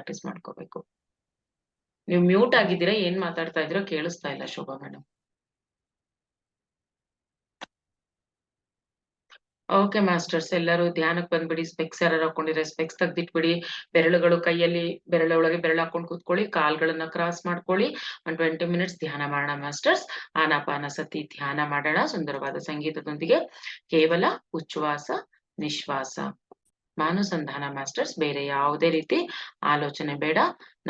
Practice ಮಾಡ್ಕೋಬೇಕು. ನೀವು mute ಆಗಿದ್ದೀರಾ, ಏನ್ ಮಾತಾಡ್ತಾ ಇದ್ದೀರೋ ಕೇಳಿಸ್ತಾ ಇಲ್ಲ ಶೋಭಾ ಮೇಡಮ್. ಓಕೆ ಮಾಸ್ಟರ್ಸ್, ಎಲ್ಲರೂ ಧ್ಯಾನಕ್ಕೆ ಬಂದ್ಬಿಡಿ. ಸ್ಪೆಕ್ಸ್ ಯಾರು ಹಾಕೊಂಡಿದ್ರೆ ಸ್ಪೆಕ್ಸ್ ತೆಗ್ದಿಟ್ಬಿಡಿ. ಬೆರಳುಗಳು ಕೈಯಲ್ಲಿ ಬೆರಳೊಳಗೆ ಬೆರಳು ಹಾಕೊಂಡು ಕೂತ್ಕೊಳ್ಳಿ. ಕಾಲ್ಗಳನ್ನ ಕ್ರಾಸ್ ಮಾಡ್ಕೊಳ್ಳಿ. 20 ಮಿನಿಟ್ಸ್ ಧ್ಯಾನ ಮಾಡೋಣ ಮಾಸ್ಟರ್ಸ್. ಆನಾಪಾನಸತಿ ಧ್ಯಾನ ಮಾಡೋಣ ಸುಂದರವಾದ ಸಂಗೀತದೊಂದಿಗೆ. ಕೇವಲ ಉಚ್ಛ್ವಾಸ ನಿಶ್ವಾಸ ಮಾನುಸಂಧಾನ ಮಾಸ್ಟರ್ಸ್. ಬೇರೆ ಯಾವುದೇ ರೀತಿ ಆಲೋಚನೆ ಬೇಡ.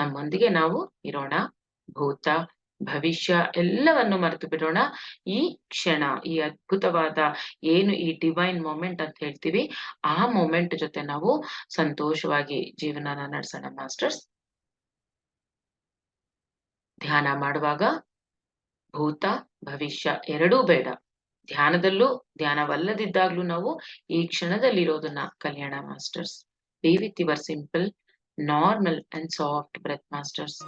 ನಮ್ಮೊಂದಿಗೆ ನಾವು ಇರೋಣ. ಭೂತ ಭವಿಷ್ಯ ಎಲ್ಲವನ್ನು ಮರೆತು ಬಿಡೋಣ. ಈ ಕ್ಷಣ, ಈ ಅದ್ಭುತವಾದ ಏನು ಈ ಡಿವೈನ್ ಮೊಮೆಂಟ್ ಅಂತ ಹೇಳ್ತೀವಿ, ಆ ಮೊಮೆಂಟ್ ಜೊತೆ ನಾವು ಸಂತೋಷವಾಗಿ ಜೀವನನ ನಡೆಸೋಣ ಮಾಸ್ಟರ್ಸ್. ಧ್ಯಾನ ಮಾಡುವಾಗ ಭೂತ ಭವಿಷ್ಯ ಎರಡೂ ಬೇಡ. ಧ್ಯಾನದಲ್ಲೂ ಧ್ಯಾನವಲ್ಲದಿದ್ದಾಗ್ಲೂ ನಾವು ಈ ಕ್ಷಣದಲ್ಲಿರೋದನ್ನ ಕಲಿಯೋಣ masters. Be with your simple normal and soft breath masters.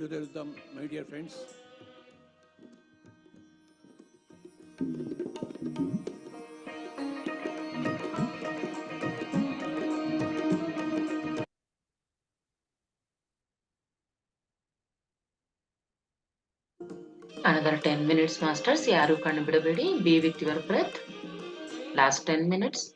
Jyotirudham, my dear friends. Another 10 minutes, masters. Yaru kannu bidabedi. Be with your breath. Last 10 minutes.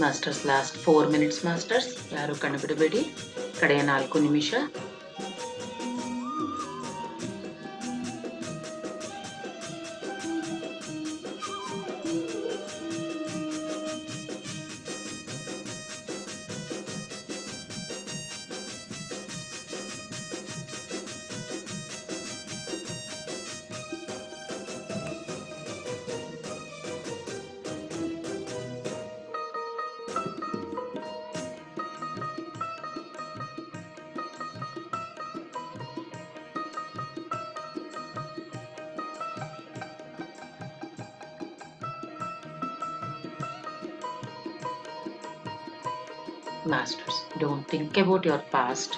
Masters last 4 minutes masters, ಯಾರು ಕಣ್ಣು ಬಿಡಬೇಡಿ. ಕಡೆಯ 4 ನಿಮಿಷ. Masters, don't think about your past.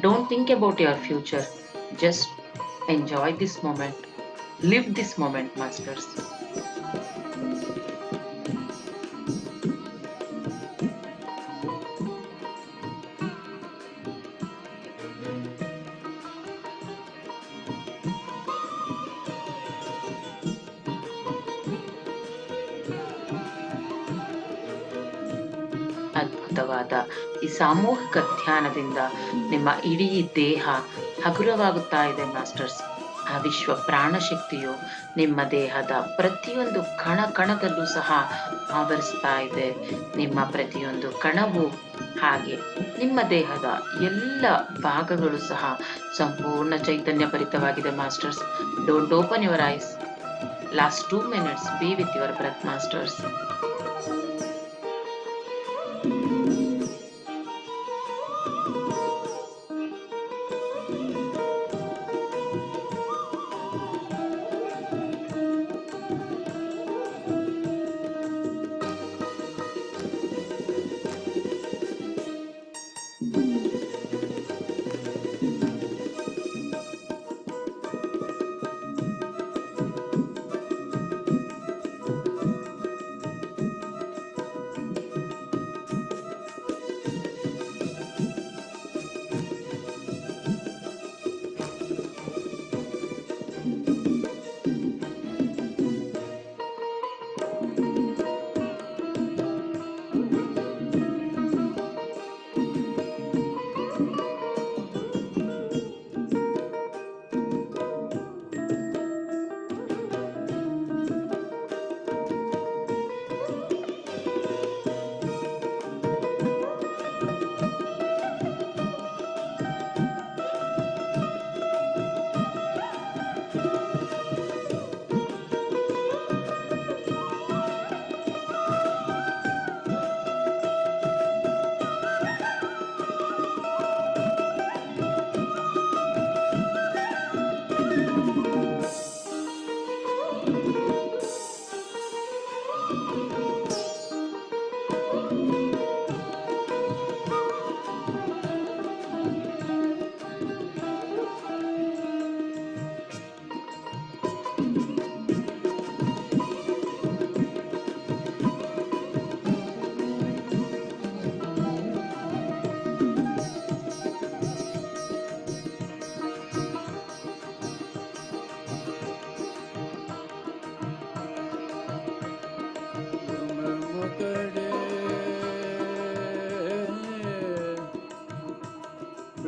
Don't think about your future. Just enjoy this moment. Live this moment, Masters. ಅದ್ಭುತವಾದ ಈ ಸಾಮೂಹಿಕ ಧ್ಯಾನದಿಂದ ನಿಮ್ಮ ಇಡೀ ದೇಹ ಹಗುರವಾಗುತ್ತಾ ಇದೆ ಮಾಸ್ಟರ್ಸ್. ಆ ವಿಶ್ವ ಪ್ರಾಣಶಕ್ತಿಯು ನಿಮ್ಮ ದೇಹದ ಪ್ರತಿಯೊಂದು ಕಣ ಕಣದಲ್ಲೂ ಸಹ ಆವರಿಸ್ತಾ ಇದೆ. ನಿಮ್ಮ ಪ್ರತಿಯೊಂದು ಕಣವು ಹಾಗೆ ನಿಮ್ಮ ದೇಹದ ಎಲ್ಲ ಭಾಗಗಳು ಸಹ ಸಂಪೂರ್ಣ ಚೈತನ್ಯ ಭರಿತವಾಗಿದೆ masters. Don't open your eyes. Last 2 minutes be with your breath, masters.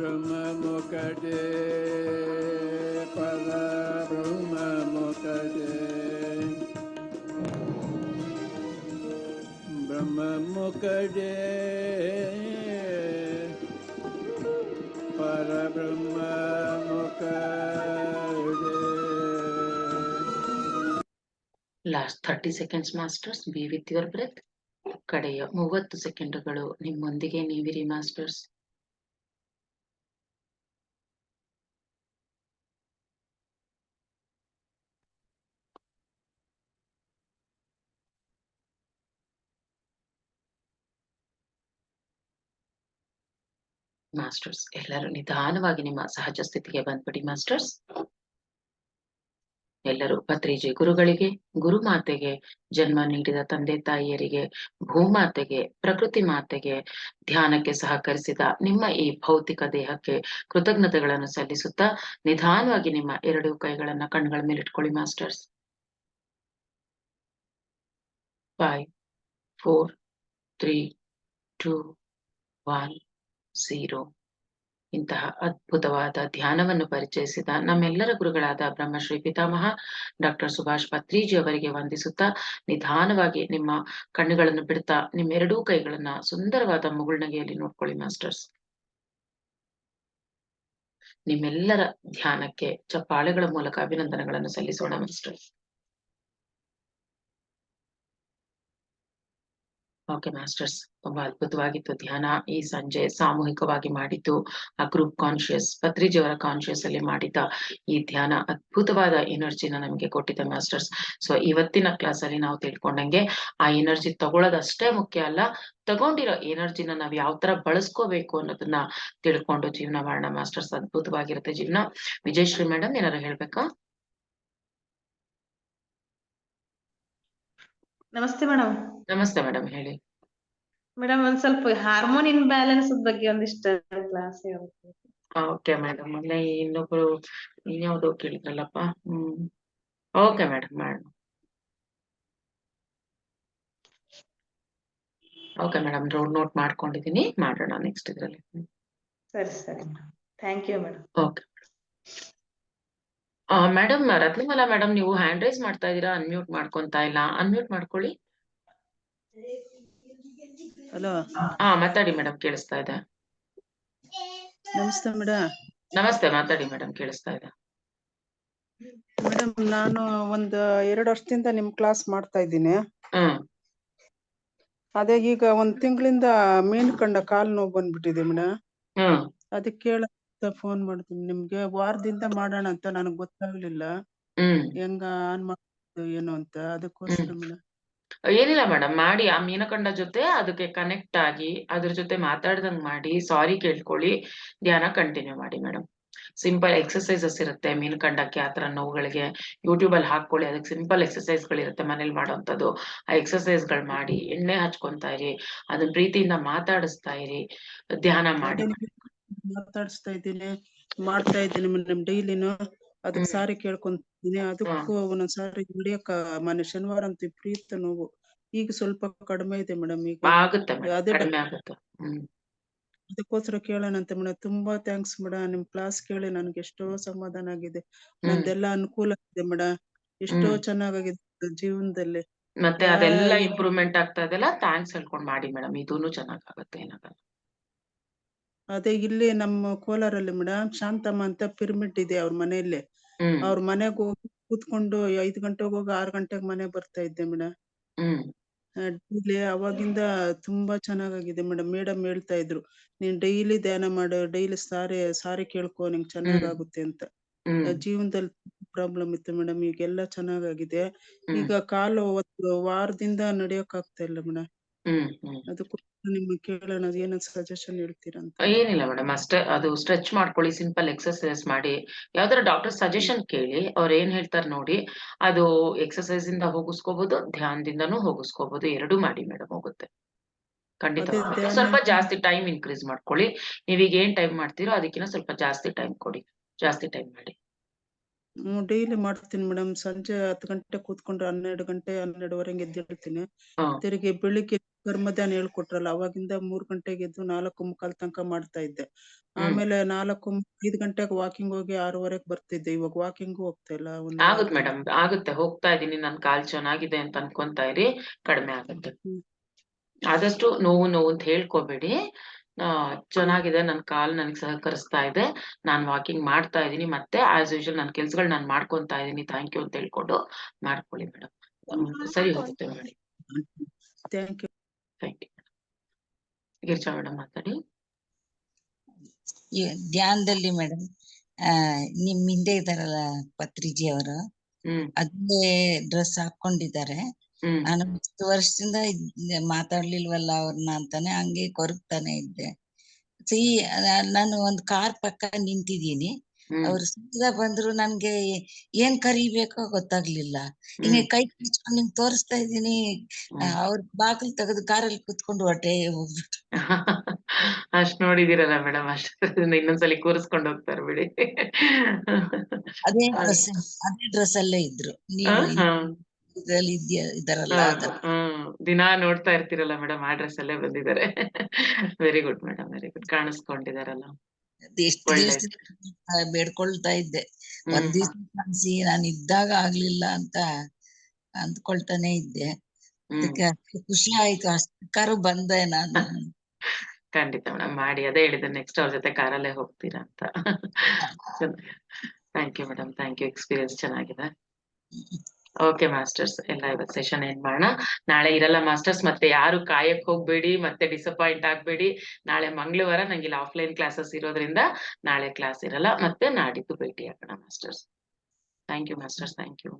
ಬ್ರಹ್ಮ ಮುಖಜೆ ಪರ ಬ್ರಹ್ಮ ಮುಖಜೆ ಬ್ರಹ್ಮ ಮುಖಜೆ ಪರ ಬ್ರಹ್ಮ ಮುಖಜೆ. Last 30 seconds masters, be with your breath. ಕಡೆಯ 30 ಸೆಕೆಂಡುಗಳು ನಿಮ್ಮೊಂದಿಗೆ ನೀವಿರಿ ಮಾಸ್ಟರ್ಸ್. ಮಾಸ್ಟರ್ಸ್ ಎಲ್ಲರೂ ನಿಧಾನವಾಗಿ ನಿಮ್ಮ ಸಹಜ ಸ್ಥಿತಿಗೆ ಬಂದ್ಬಿಡಿ ಮಾಸ್ಟರ್ಸ್. ಎಲ್ಲರೂ ಭತ್ರಿಜಿ ಗುರುಗಳಿಗೆ, ಗುರುಮಾತೆಗೆ, ಜನ್ಮ ನೀಡಿದ ತಂದೆ ತಾಯಿಯರಿಗೆ, ಭೂಮಾತೆಗೆ, ಪ್ರಕೃತಿ ಮಾತೆಗೆ, ಧ್ಯಾನಕ್ಕೆ ಸಹಕರಿಸಿದ ನಿಮ್ಮ ಈ ಭೌತಿಕ ದೇಹಕ್ಕೆ ಕೃತಜ್ಞತೆಗಳನ್ನು ಸಲ್ಲಿಸುತ್ತಾ ನಿಧಾನವಾಗಿ ನಿಮ್ಮ 2 ಕೈಗಳನ್ನ ಕಣ್ಗಳ ಮೇಲೆ ಇಟ್ಕೊಳ್ಳಿ ಮಾಸ್ಟರ್ಸ್. 5 4 3 2 1 0. ಇಂತಹ ಅದ್ಭುತವಾದ ಧ್ಯಾನವನ್ನು ಪರಿಚಯಿಸಿದ ನಮ್ಮೆಲ್ಲರ ಗುರುಗಳಾದ ಬ್ರಹ್ಮಶ್ರೀ ಪಿತಾಮಹ ಡಾಕ್ಟರ್ ಸುಭಾಷ್ ಪತ್ರಿಜಿ ಅವರಿಗೆ ವಂದಿಸುತ್ತಾ ನಿಧಾನವಾಗಿ ನಿಮ್ಮ ಕಣ್ಣುಗಳನ್ನು ಬಿಡ್ತಾ ನಿಮ್ಮ 2 ಕೈಗಳನ್ನ ಸುಂದರವಾದ ಮುಗುಳ್ನಗೆಯಲ್ಲಿ ನೋಡ್ಕೊಳ್ಳಿ ಮಾಸ್ಟರ್ಸ್. ನಿಮ್ಮೆಲ್ಲರ ಧ್ಯಾನಕ್ಕೆ ಚಪ್ಪಾಳೆಗಳ ಮೂಲಕ ಅಭಿನಂದನೆಗಳನ್ನು ಸಲ್ಲಿಸೋಣ ಮಾಸ್ಟರ್ಸ್. ಓಕೆ ಮಾಸ್ಟರ್ಸ್, ತುಂಬಾ ಅದ್ಭುತವಾಗಿತ್ತು ಧ್ಯಾನ. ಈ ಸಂಜೆ ಸಾಮೂಹಿಕವಾಗಿ ಮಾಡಿದ್ದು ಆ ಗ್ರೂಪ್ ಕಾನ್ಶಿಯಸ್ ಪತ್ರಿಜಿ ಅವರ ಕಾನ್ಶಿಯಸ್ ಅಲ್ಲಿ ಮಾಡಿದ್ದ ಈ ಧ್ಯಾನ ಅದ್ಭುತವಾದ ಎನರ್ಜಿನ ನಮಗೆ ಕೊಟ್ಟಿದೆ ಮಾಸ್ಟರ್ಸ್. ಸೊ ಇವತ್ತಿನ ಕ್ಲಾಸ್ ಅಲ್ಲಿ ನಾವು ತಿಳ್ಕೊಂಡಂಗೆ ಆ ಎನರ್ಜಿ ತಗೊಳ್ಳೋದಷ್ಟೇ ಮುಖ್ಯ ಅಲ್ಲ, ತಗೊಂಡಿರೋ ಎನರ್ಜಿನ ನಾವ್ ಯಾವ ತರ ಬಳಸ್ಕೋಬೇಕು ಅನ್ನೋದನ್ನ ತಿಳ್ಕೊಂಡು ಜೀವನ ಮಾಡೋಣ ಮಾಸ್ಟರ್ಸ್. ಅದ್ಭುತವಾಗಿರುತ್ತೆ ಜೀವನ. ವಿಜಯಶ್ರೀ ಮೇಡಮ್ ಏನಾದ್ರು ಹೇಳ್ಬೇಕಾ? ನಮಸ್ತೆ ಮೇಡಮ್. ನಮಸ್ತೆ ಮೇಡಮ್, ಹೇಳಿ ಮೇಡಮ್. ಒಂದ್ ಸ್ವಲ್ಪ ಹಾರ್ಮೋನ್ ಇನ್ಬ್ಯಾಲೆನ್ಸ್ ಬಗ್ಗೆ ಒಂದಿಷ್ಟು ಕ್ಲಾಸ್ ಹೇಳ್ಬೇಕು. Okay madam. ಅಲ್ಲೇ ಇನ್ನೊಬ್ರು ಇನ್ಯಾವುದೋ ಕೇಳಿದ್ರಲ್ಲಪ್ಪ. ಓಕೆ ಮೇಡಮ್, ಮಾಡೋಣ. ಓಕೆ ಮೇಡಮ್, ನೋಟ್ ಮಾಡ್ಕೊಂಡಿದೀನಿ, ಮಾಡೋಣ ನೆಕ್ಸ್ಟ್ ಇದ್ರಲ್ಲಿ. ಸರಿ ಸರಿ, thank you madam. Okay madam. Ratnamala madam, ನೀವು ಹ್ಯಾಂಡ್ ರೈಸ್ ಮಾಡ್ತಾ ಇದೀರಾ, ಅನ್ಮ್ಯೂಟ್ ಮಾಡ್ಕೊಂತಾ ಇಲ್ಲ. ಅನ್ಮ್ಯೂಟ್ ಮಾಡ್ಕೊಳ್ಳಿ. ಹಲೋ, ಮಾತಾಡಿ ಮೇಡಮ್, ಕೇಳಿಸ್ತಾ ಇದೆ. ನಮಸ್ತೆ ಮೇಡಮ್. ನಮಸ್ತೆ, ಮಾತಾಡಿ ಮೇಡಮ್, ಕೇಳಿಸ್ತಾ ಇದೆ. ಮೇಡಮ್, ನಾನು ಒಂದು 2 ವರ್ಷದಿಂದ ನಿಮ್ ಕ್ಲಾಸ್ ಮಾಡ್ತಾ ಇದ್ದೀನಿ. ಅದೇ ಈಗ 1 ತಿಂಗಳಿಂದ ಮೀನ್ ಕಂಡ ಕಾಲ್ ನೋವು ಬಂದ್ಬಿಟ್ಟಿದೆ ಮೇಡಮ್. ಅದಕ್ಕೆ ಕೇಳ ಫೋನ್ ಮಾಡ್ತೀನಿ ನಿಮ್ಗೆ. ವಾರದಿಂದ ಮಾಡೋಣ ಅಂತ ನನಗ್ ಗೊತ್ತಾಗ್ಲಿಲ್ಲ ಹೆಂಗ ಆನ್ ಮಾಡೋದು ಏನು ಅಂತ, ಅದಕ್ಕೋಸ್ಕರ ಮೇಡಮ್. ಏನಿಲ್ಲ ಮೇಡಮ್, ಮಾಡಿ ಆ ಮೀನಕಂಡ ಜೊತೆ ಅದಕ್ಕೆ ಕನೆಕ್ಟ್ ಆಗಿ ಅದ್ರ ಜೊತೆ ಮಾತಾಡ್ದಂಗ್ ಮಾಡಿ ಸಾರಿ ಕೇಳ್ಕೊಳ್ಳಿ, ಧ್ಯಾನ ಕಂಟಿನ್ಯೂ ಮಾಡಿ ಮೇಡಮ್. ಸಿಂಪಲ್ ಎಕ್ಸರ್ಸೈಸಸ್ ಇರುತ್ತೆ ಮೀನಕಂಡಕ್ಕೆ, ಆತರ ನೋವುಗಳಿಗೆ ಯೂಟ್ಯೂಬ್ ಅಲ್ಲಿ ಹಾಕೊಳ್ಳಿ. ಅದಕ್ಕೆ ಸಿಂಪಲ್ ಎಕ್ಸರ್ಸೈಸ್ ಗಳಿರುತ್ತೆ ಮನೇಲಿ ಮಾಡೋಂಥದ್ದು. ಆ ಎಕ್ಸರ್ಸೈಸ್ ಗಳು ಮಾಡಿ, ಎಣ್ಣೆ ಹಚ್ಕೊಂತಾ ಇರಿ, ಅದನ್ನ ಪ್ರೀತಿಯಿಂದ ಮಾತಾಡಿಸ್ತಾ ಇರಿ, ಧ್ಯಾನ ಮಾಡಿ. ಮಾತಾಡಿಸ್ತಾ ಇದ್ದೀನಿ, ಮಾಡ್ತಾ ಇದ್ದೀನಿ ಮೇಡಮ್ ಡೈಲಿನು. ಅದಕ್ ಸಾರಿ ಕೇಳ್ಕೊಂತೀನಿ. ಅದಕ್ಕೂ ಒಂದೊಂದ್ಸಾರಿ ಹಿಡಿಯಕ ಶನಿವಾರ ಅಂತ ವಿಪರೀತ ನೋವು. ಈಗ ಸ್ವಲ್ಪ ಕಡಿಮೆ ಇದೆ ಮೇಡಮ್. ಈಗ ಆಗುತ್ತೆ ಕಡಿಮೆ ಆಗುತ್ತೆ. ಅದಕ್ಕೋಸ್ಕರ ಕೇಳೋಣ ಅಂತ ಮೇಡಮ್. ತುಂಬಾ ಥ್ಯಾಂಕ್ಸ್ ಮೇಡಮ್. ನಿಮ್ ಕ್ಲಾಸ್ ಕೇಳಿ ನನ್ಗೆ ಎಷ್ಟೋ ಸಮಾಧಾನ ಆಗಿದೆ. ನಂದೆಲ್ಲ ಅನುಕೂಲ ಆಗಿದೆ ಮೇಡಮ್. ಎಷ್ಟೋ ಚೆನ್ನಾಗಾಗಿದೆ ಜೀವನದಲ್ಲಿ. ಮತ್ತೆ ಅದೆಲ್ಲ ಇಂಪ್ರೂವ್ಮೆಂಟ್ ಆಗ್ತಾ ಇದೆಲ್ಲ ಥ್ಯಾಂಕ್ಸ್ ಹೇಳ್ಕೊಂಡ್ ಮಾಡಿ ಮೇಡಮ್. ಇದೂನು ಚೆನ್ನಾಗಾಗುತ್ತೆ, ಏನಾಗಲ್ಲ. ಅದೇ ಇಲ್ಲಿ ನಮ್ಮ ಕೋಲಾರಲ್ಲಿ ಮೇಡಮ್ ಶಾಂತಮ್ಮ ಅಂತ ಪಿರಮಿಡ್ ಇದೆ ಅವ್ರ ಮನೆಯಲ್ಲಿ. ಅವ್ರ ಮನೆಗ್ ಹೋಗಿ ಕೂತ್ಕೊಂಡು 5 ಗಂಟೆಗೆ ಹೋಗಿ 6 ಗಂಟೆಗೆ ಮನೆ ಬರ್ತಾ ಇದ್ದೆ ಮೇಡಮ್. ಡೈಲಿ ಅವಾಗಿಂದ ತುಂಬಾ ಚೆನ್ನಾಗಾಗಿದೆ ಮೇಡಮ್. ಮೇಡಮ್ ಹೇಳ್ತಾ ಇದ್ರು, ನೀನ್ ಡೈಲಿ ಧ್ಯಾನ ಮಾಡು, ಡೈಲಿ ಸಾರಿ ಕೇಳ್ಕೊ, ನಿಂಗ್ ಚೆನ್ನಾಗಾಗುತ್ತೆ ಅಂತ. ಜೀವನದಲ್ಲಿ ಪ್ರಾಬ್ಲಮ್ ಇತ್ತು ಮೇಡಮ್, ಈಗೆಲ್ಲ ಚೆನ್ನಾಗಾಗಿದೆ. ಈಗ ಕಾಲು ವಾರದಿಂದ ನಡಿಯಕ್ ಆಗ್ತಾ ಇಲ್ಲ ಮೇಡಮ್. ಅದಕ್ಕೋಸ್ಕರ ನಿಮ್ಗೆ ಕೇಳೋಣ, ಏನೋ ಸಜೆಷನ್ ಹೇಳ್ತೀರಾ ಅಂತ. ಏನಿಲ್ಲ ಮೇಡಮ್, ಅಷ್ಟೇ. ಅದು ಸ್ಟ್ರೆಚ್ ಮಾಡ್ಕೊಳ್ಳಿ, ಸಿಂಪಲ್ ಎಕ್ಸರ್ಸೈಸ್ ಮಾಡಿ, ಯಾವ್ದಾರ ಡಾಕ್ಟರ್ ಸಜೆಷನ್ ಕೇಳಿ, ಅವ್ರು ಏನ್ ಹೇಳ್ತಾರೆ ನೋಡಿ. ಅದು ಎಕ್ಸರ್ಸೈಸ್ ಇಂದ ಹೋಗಿಸ್ಕೋಬಹುದು, ಧ್ಯಾನದಿಂದನೂ ಹೋಗಿಸ್ಕೋಬಹುದು, 2 ಮಾಡಿ ಮೇಡಮ್, ಹೋಗುತ್ತೆ ಖಂಡಿತ. ಸ್ವಲ್ಪ ಜಾಸ್ತಿ ಟೈಮ್ ಇನ್ಕ್ರೀಸ್ ಮಾಡ್ಕೊಳ್ಳಿ. ನೀವೀಗ ಏನ್ ಟೈಮ್ ಮಾಡ್ತೀರೋ ಅದಕ್ಕಿಂತ ಸ್ವಲ್ಪ ಜಾಸ್ತಿ ಟೈಮ್ ಕೊಡಿ, ಜಾಸ್ತಿ ಟೈಮ್ ಮಾಡಿ. ಡೈಲಿ ಮಾಡ್ತೀನಿ ಮೇಡಮ್. ಸಂಜೆ 10 ಗಂಟೆ ಕೂತ್ಕೊಂಡು 12 ಗಂಟೆ 12:30 ಎದ್ದೇಳ್ತೀನಿ. ತಿರುಗಿ ಬೆಳಿಗ್ಗೆ ಕರ್ಮಧ್ಯಾನ ಹೇಳ್ಕೊಟ್ರಲ್ಲ ಅವಾಗಿಂದ 3 ಗಂಟೆಗೆ ಎದ್ದು 4:45 ತನಕ ಮಾಡ್ತಾ ಇದ್ದೆ. ಆಮೇಲೆ 5 ಗಂಟೆಗೆ ವಾಕಿಂಗ್ ಹೋಗಿ 6:30ಕ್ಕೆ ಬರ್ತಿದ್ದೆ. ಇವಾಗ ವಾಕಿಂಗ್ ಹೋಗ್ತಾ ಇಲ್ಲ. ಒಂದ್ ಆಗುತ್ತೆ ವಾರದಿಂದ. ಮೇಡಮ್, ಆಗುತ್ತೆ. ಹೋಗ್ತಾ ಇದೀನಿ, ನನ್ ಕಾಲ್ ಚೆನ್ನಾಗಿದೆ ಅಂತ ಅನ್ಕೊಂತಾ ಇರಿ, ಕಡಿಮೆ ಆಗುತ್ತೆ. ಹ್ಮ್. ಆದಷ್ಟು ನೋವು ಅಂತ ಹೇಳ್ಕೊಬೇಡಿ. ಚೆನ್ನಾಗಿದೆ, ನನ್ ಕಾಲ್ ನನಗೆ ಸಹಕರಿಸ್ತಾ ಇದೆ, ನಾನ್ ವಾಕಿಂಗ್ ಮಾಡ್ತಾ ಇದೀನಿ, ಮತ್ತೆ ಆಸ್ ಯೂಶುವಲ್ ನನ್ನ ಕೆಲ್ಸಗಳು ನಾನು ಮಾಡ್ಕೊಂತಾ ಇದೀನಿ, ಥ್ಯಾಂಕ್ ಯು ಅಂತ ಹೇಳ್ಕೊಂಡು ಮಾಡ್ಕೊಳ್ಳಿ ಮೇಡಮ್. ಸರಿ ಹೋಗುತ್ತೆ ಮಾಡಿ. Thank you. Thank you. Girja madam ಮಾತಾಡಿ. ಧ್ಯಾನದಲ್ಲಿ ಮೇಡಮ್, ನಿಮ್ ಹಿಂದೆ ಇದಾರಲ್ಲ ಪತ್ರಿಜಿ ಅವರು, ಅದೇ ಡ್ರೆಸ್ ಹಾಕೊಂಡಿದ್ದಾರೆ. ನಾನು ಇಷ್ಟು ವರ್ಷದಿಂದ ಮಾತಾಡ್ಲಿಲ್ವಲ್ಲ ಅವ್ರನ್ನ ಅಂತಾನೆ ಹಂಗೆ ಕೊರಗ್ತಾನೆ ಇದ್ದೆ. ನಾನು ಒಂದ್ ಕಾರ್ ಪಕ್ಕ ನಿಂತಿದ್ದೀನಿ, ಅವ್ರು ಸೀದಾ ಬಂದ್ರು, ನನ್ಗೆ ಏನ್ ಕರಿಬೇಕೋ ಗೊತ್ತಾಗ್ಲಿಲ್ಲ. ಹಿಂಗೆ ಕೈ ಕಿಚ್ಕೊಂಡು ನಿಂಗ್ ತೋರಿಸ್ತಾ ಇದ್ದೀನಿ, ಅವ್ರ ಬಾಗಿಲು ತೆಗೆದು ಕಾರಲ್ಲಿ ಕುತ್ಕೊಂಡು ಹೊಟ್ಟೆ ಹೋಗ್ಬಿಟ್ಟು. ಅಷ್ಟ್ ನೋಡಿದಿರಲ್ಲ ಮೇಡಮ್, ಇನ್ನೊಂದ್ಸಲಿ ಕೂರಿಸ್ಕೊಂಡು ಹೋಗ್ತಾರೆ ಬಿಡಿ. ಅದೇ ಡ್ರೆಸ್ ಅಲ್ಲೇ ಇದ್ರು. ನೀವು ಇದ್ರಲ್ಲಿ ಇದಾರಲ್ಲ ದಿನಾ ನೋಡ್ತಾ ಇರ್ತೀರಲ್ಲ ಮೇಡಮ್, ಆ ಡ್ರೆಸ್ ಅಲ್ಲೇ ಬಂದಿದ್ದಾರೆ. Very good madam, very good. ಕಾಣಿಸ್ಕೊಂಡಿದಾರಲ್ಲ, ಎಷ್ಟು ದಿವಸ ಬೇಡ್ಕೊಳ್ತಾ ಇದ್ದೆ, ಒಂದ್ ದಿವ್ಸ ಕಾಣಿಸಿ, ನಾನು ಇದ್ದಾಗ ಆಗ್ಲಿಲ್ಲ ಅಂತ ಅಂದ್ಕೊಳ್ತಾನೆ ಇದ್ದೆ. ಅದಕ್ಕೆ ಖುಷಿ ಆಯ್ತು, ಅಷ್ಟಕ್ಕಾರು ಬಂದೆ ನಾನು. ಖಂಡಿತ ಮೇಡಮ್, ಮಾಡಿ. ಅದೇ ಹೇಳಿದೆ, ನೆಕ್ಸ್ಟ್ ಅವ್ರ ಜೊತೆ ಕಾರಲ್ಲೇ ಹೋಗ್ತೀರಾ ಅಂತ. Thank you madam, thank you. Experience ಚೆನ್ನಾಗಿದೆ. ಓಕೆ ಮಾಸ್ಟರ್ಸ್, ಎಲ್ಲ ಇವತ್ತು ಸೆಷನ್ ಏನ್ ಮಾಡೋಣ. ನಾಳೆ ಇರಲ್ಲ ಮಾಸ್ಟರ್ಸ್, ಮತ್ತೆ ಯಾರು ಕಾಯಕ್ ಹೋಗ್ಬೇಡಿ, ಮತ್ತೆ ಡಿಸಪಾಯಿಂಟ್ ಆಗ್ಬೇಡಿ. ನಾಳೆ ಮಂಗಳವಾರ ನಂಗೆ ಇಲ್ಲಿ ಆಫ್ಲೈನ್ ಕ್ಲಾಸಸ್ ಇರೋದ್ರಿಂದ ನಾಳೆ ಕ್ಲಾಸ್ ಇರಲ್ಲ, ಮತ್ತೆ ನಾಡಿದ್ದು ಭೇಟಿ ಆಗೋಣ masters. Thank you masters, thank you.